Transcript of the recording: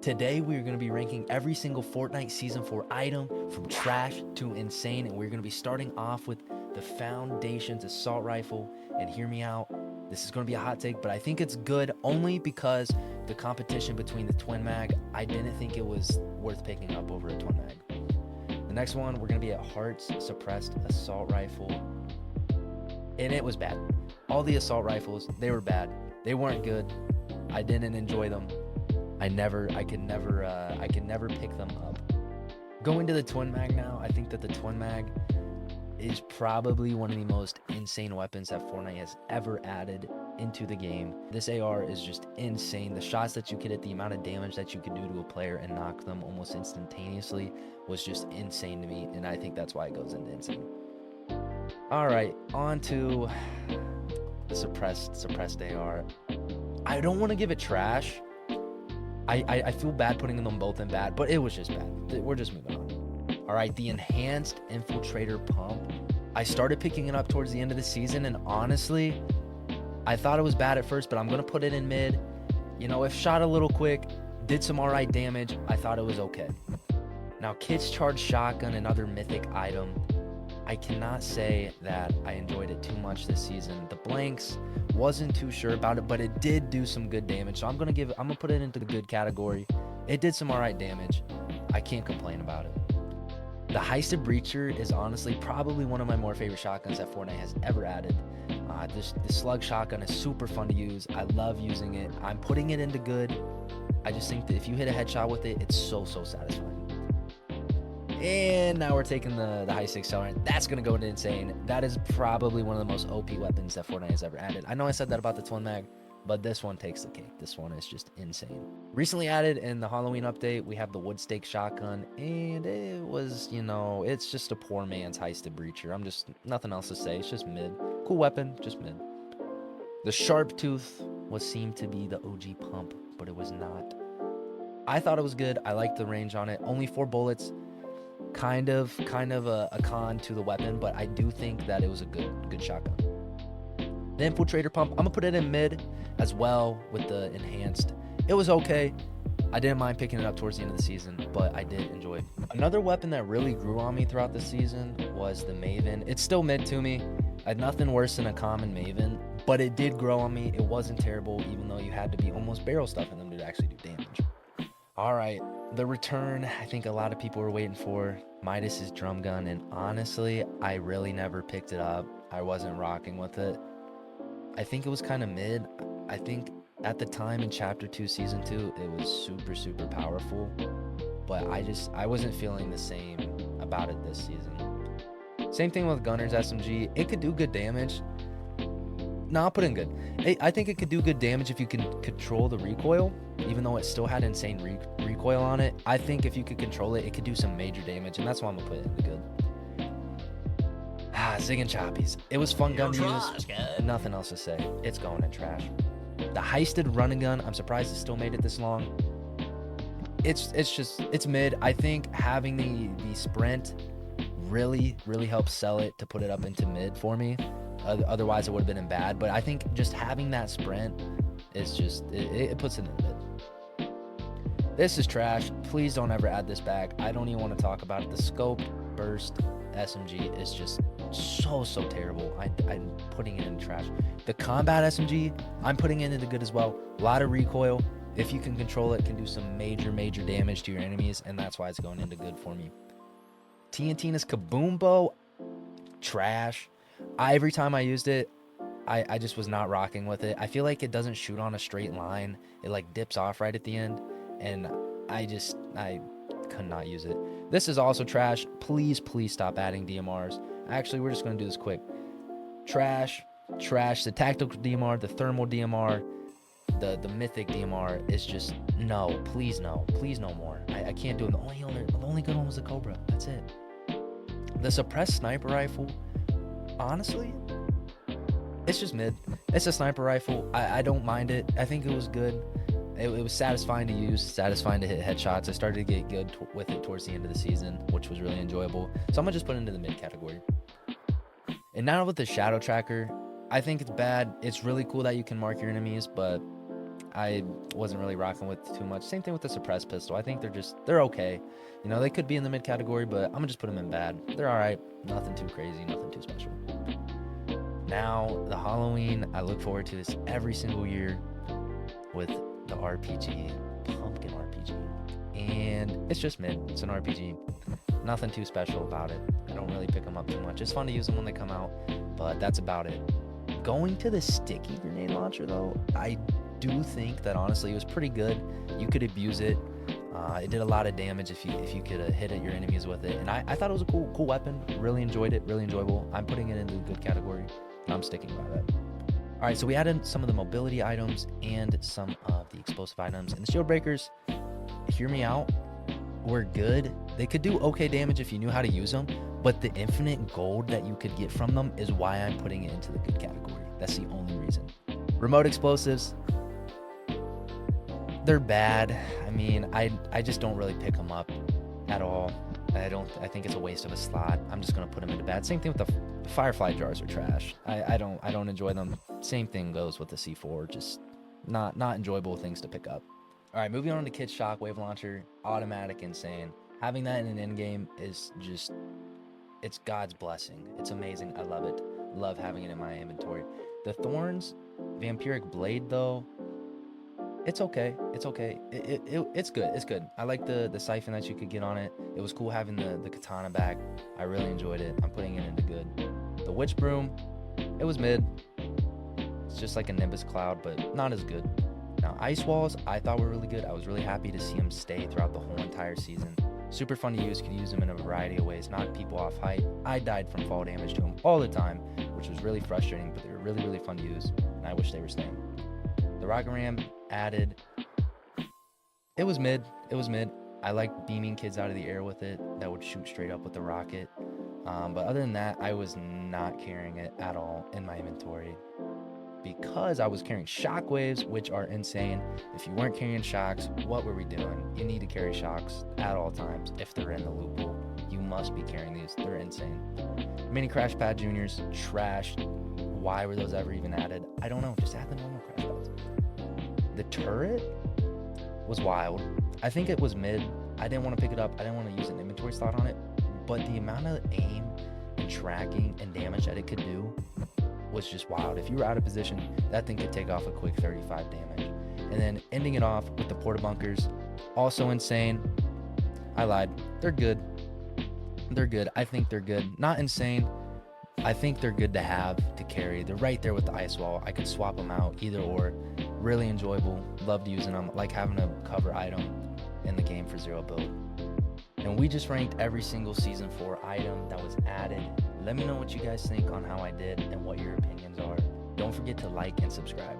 Today, we're going to be ranking every single Fortnite Season 4 item from trash to insane, and we're going to be starting off with the Foundation's Assault Rifle. And hear me out, this is going to be a hot take, but I think it's good only because the competition between the Twin Mag, I didn't think it was worth picking up over a Twin Mag. The next one, we're going to be at Hearts Suppressed Assault Rifle, and it was bad. All the assault rifles, they were bad. They weren't good. I didn't enjoy them. I could never pick them up. Going to the Twin Mag now, I think that the Twin Mag is probably one of the most insane weapons that Fortnite has ever added into the game. This AR is just insane. The shots that you could hit, the amount of damage that you could do to a player and knock them almost instantaneously was just insane to me, and I think that's why it goes into insane. All right, on to the suppressed AR. I don't want to give it trash. I feel bad putting them both in bad, but it was just bad. We're just moving on. All right, the enhanced infiltrator pump. I started picking it up towards the end of the season, and honestly, I thought it was bad at first, but I'm going to put it in mid. You know, if shot a little quick, did some all right damage, I thought it was okay. Now, Kit's Charge Shotgun, another mythic item. I cannot say that I enjoyed it too much this season. The blanks, wasn't too sure about it, but it did do some good damage. So I'm gonna put it into the good category. It did some alright damage. I can't complain about it. The Heisted Breacher is honestly probably one of my more favorite shotguns that Fortnite has ever added. The slug shotgun is super fun to use. I love using it. I'm putting it into good. I just think that if you hit a headshot with it, it's so satisfying. And now we're taking the Heist Accelerant. That's going to go into insane. That is probably one of the most OP weapons that Fortnite has ever added. I know I said that about the Twin Mag, but this one takes the cake. This one is just insane. Recently added in the Halloween update, we have the Wood Stake Shotgun, and it was, you know, it's just a poor man's Heisted Breacher. Nothing else to say. It's just mid. Cool weapon, just mid. The Sharp Tooth seemed to be the OG pump, but it was not. I thought it was good. I liked the range on it. Only 4 bullets. Kind of a con to the weapon, but I do think that it was a good shotgun. The Infiltrator Pump, I'm gonna put it in mid as well with the enhanced. It was okay. I didn't mind picking it up towards the end of the season, but I did enjoy it. Another weapon that really grew on me throughout the season was the Maven. It's still mid to me. I had nothing worse than a common Maven, but it did grow on me. It wasn't terrible, even though you had to be almost barrel stuffing them to actually do damage. All right, the return I think a lot of people were waiting for, Midas's drum gun, and honestly, I really never picked it up. I wasn't rocking with it. I think it was kind of mid. I think at the time in Chapter 2, Season 2, it was super powerful, but I wasn't feeling the same about it this season. Same thing with Gunner's SMG. It could do good damage. No, I'll put in good. I think it could do good damage if you can control the recoil, even though it still had insane recoil on it. I think if you could control it, it could do some major damage, and that's why I'm gonna put it in the good. Zig and Choppies. It was fun gun to use. Nothing else to say. It's going in trash. The Heisted Running Gun, I'm surprised it still made it this long. It's mid. I think having the sprint really helps sell it to put it up into mid for me. Otherwise, it would have been in bad. But I think just having that sprint is just, it puts it in mid. This is trash. Please don't ever add this back. I don't even want to talk about it. The Scope Burst SMG is just so terrible. I'm putting it in trash. The Combat SMG, I'm putting it into good as well. A lot of recoil. If you can control it, it can do some major damage to your enemies, and that's why it's going into good for me. TNT's Kaboom Bow, trash. Every time I used it, I just was not rocking with it. I feel like it doesn't shoot on a straight line. It like dips off right at the end, and I could not use it. This is also trash. Please stop adding DMRs. Actually, we're just going to do this quick. Trash. The tactical DMR, the thermal DMR, the mythic DMR is just no. Please no more. I can't do it. The only good one was the Cobra. That's it. The suppressed sniper rifle, honestly, it's just mid. It's a sniper rifle. I don't mind it. I think it was good. It was satisfying to use, satisfying to hit headshots. I started to get good with it towards the end of the season, which was really enjoyable. So I'm gonna just put it into the mid category. And now with the Shadow Tracker, I think it's bad. It's really cool that you can mark your enemies, but I wasn't really rocking with too much. Same thing with the suppressed pistol. I think they're okay. You know, they could be in the mid category, but I'm gonna just put them in bad. They're all right. Nothing too crazy, nothing too special. Now, the Halloween, I look forward to this every single year with the RPG, pumpkin RPG. And it's just mid. It's an RPG. Nothing too special about it. I don't really pick them up too much. It's fun to use them when they come out, but that's about it. Going to the sticky grenade launcher, though, I do think that honestly it was pretty good. You could abuse it. It did a lot of damage if you could hit at your enemies with it. And I thought it was a cool weapon. Really enjoyed it. Really enjoyable. I'm putting it into the good category. I'm sticking by that. All right, so we added some of the mobility items and some of the explosive items. And the shield breakers, hear me out, were good. They could do okay damage if you knew how to use them, but the infinite gold that you could get from them is why I'm putting it into the good category. That's the only reason. Remote explosives, they're bad. I mean, I just don't really pick them up at all. I think it's a waste of a slot. I'm just gonna put them into bad. Same thing with the Firefly jars are trash. I don't enjoy them. Same thing goes with the C4. Just not enjoyable things to pick up. All right, moving on to Kid's Shockwave Launcher, automatic insane. Having that in an end game is just, it's God's blessing. It's amazing. I love it. Love having it in my inventory. The Thorns Vampiric Blade though, it's okay. It's okay. It's good. It's good. I like the siphon that you could get on it. It was cool having the katana back. I really enjoyed it. I'm putting it into good. The Witch Broom, it was mid. It's just like a Nimbus Cloud, but not as good. Now, Ice Walls, I thought were really good. I was really happy to see them stay throughout the whole entire season. Super fun to use. Could use them in a variety of ways. Knock people off height. I died from fall damage to them all the time, which was really frustrating, but they were really, really fun to use, and I wish they were staying. The Rocket Ram added. It was mid. It was mid. I like beaming kids out of the air with it. That would shoot straight up with the rocket. But other than that, I was not carrying it at all in my inventory because I was carrying shockwaves, which are insane. If you weren't carrying shocks, what were we doing? You need to carry shocks at all times if they're in the loot pool. You must be carrying these. They're insane. Mini Crash Pad Juniors, trashed. Why were those ever even added? I don't know. Just add the normal Crash Pads. The turret was wild. I think it was mid. I didn't want to pick it up. I didn't want to use an inventory slot on it. But the amount of aim and tracking and damage that it could do was just wild. If you were out of position, that thing could take off a quick 35 damage. And then ending it off with the Porta Bunkers, also insane. I lied. They're good. They're good. I think they're good. Not insane. I think they're good to have, to carry. They're right there with the Ice Wall. I could swap them out, either or. Really enjoyable. Loved using them. Like having a cover item in the game for 0 build. And we just ranked every single Season 4 item that was added. Let me know what you guys think on how I did and what your opinions are. Don't forget to like and subscribe.